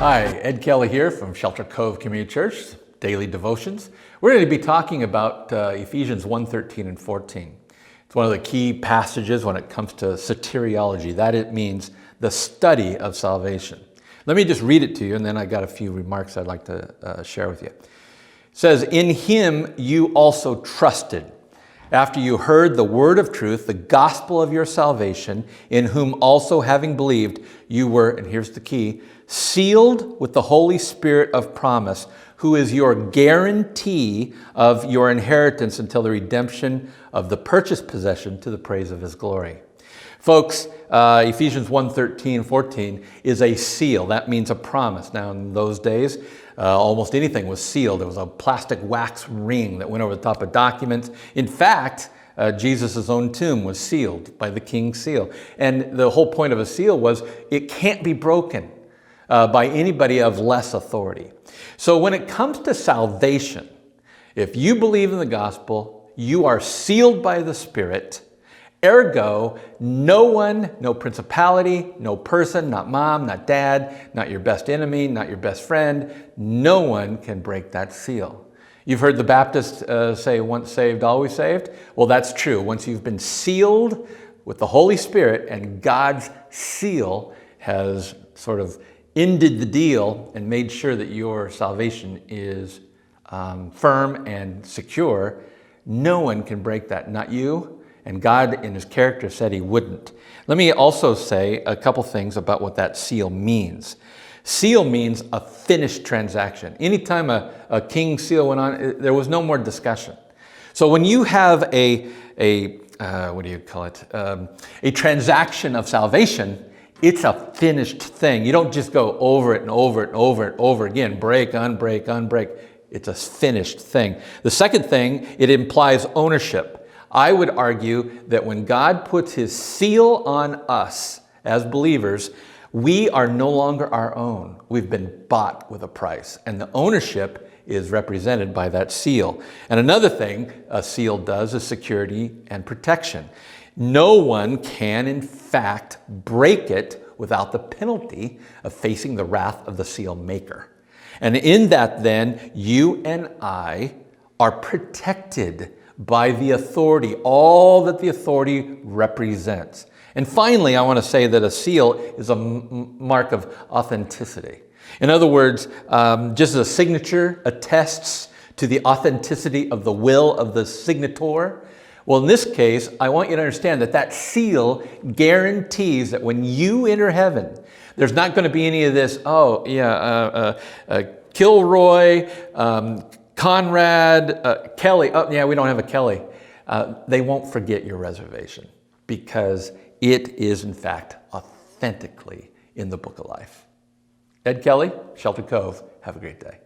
Hi, Ed Kelly here from Shelter Cove Community Church, Daily Devotions. We're going to be talking about Ephesians 1:13 and 14. It's one of the key passages when it comes to soteriology. That it means the study of salvation. Let me just read it to you, and then I got a few remarks I'd like to share with you. It says, "In him you also trusted, after you heard the word of truth, the gospel of your salvation, in whom also having believed, you were," and here's the key, "sealed with the Holy Spirit of promise, who is your guarantee of your inheritance until the redemption of the purchased possession to the praise of his glory." Folks, Ephesians 1:13, 14 is a seal. That means a promise. Now, in those days, almost anything was sealed. There was a plastic wax ring that went over the top of documents. In fact, Jesus' own tomb was sealed by the king's seal. And the whole point of a seal was it can't be broken by anybody of less authority. So when it comes to salvation, if you believe in the gospel, you are sealed by the Spirit. Ergo, no one, no principality, no person, not mom, not dad, not your best enemy, not your best friend, no one can break that seal. You've heard the Baptists say, once saved, always saved. Well, that's true. Once you've been sealed with the Holy Spirit and God's seal has sort of ended the deal and made sure that your salvation is firm and secure, no one can break that, not you. And God in his character said he wouldn't. Let me also say a couple things about what that seal means. Seal means a finished transaction. Anytime a king's seal went on, there was no more discussion. So when you have a transaction of salvation, it's a finished thing. You don't just go over it and over it and over it and over again, break, unbreak, unbreak. It's a finished thing. The second thing, it implies ownership. I would argue that when God puts his seal on us as believers, we are no longer our own. We've been bought with a price, and the ownership is represented by that seal. And another thing a seal does is security and protection. No one can, in fact, break it without the penalty of facing the wrath of the seal maker. And in that, then, you and I are protected by the authority, all that the authority represents. And finally, I want to say that a seal is a mark of authenticity. In other words, just as a signature attests to the authenticity of the will of the signator, well, in this case, I want you to understand that that seal guarantees that when you enter heaven, there's not going to be any of this, Kilroy, Conrad, Kelly, oh yeah, we don't have a Kelly. They won't forget your reservation because it is in fact authentically in the book of life. Ed Kelly, Shelter Cove, have a great day.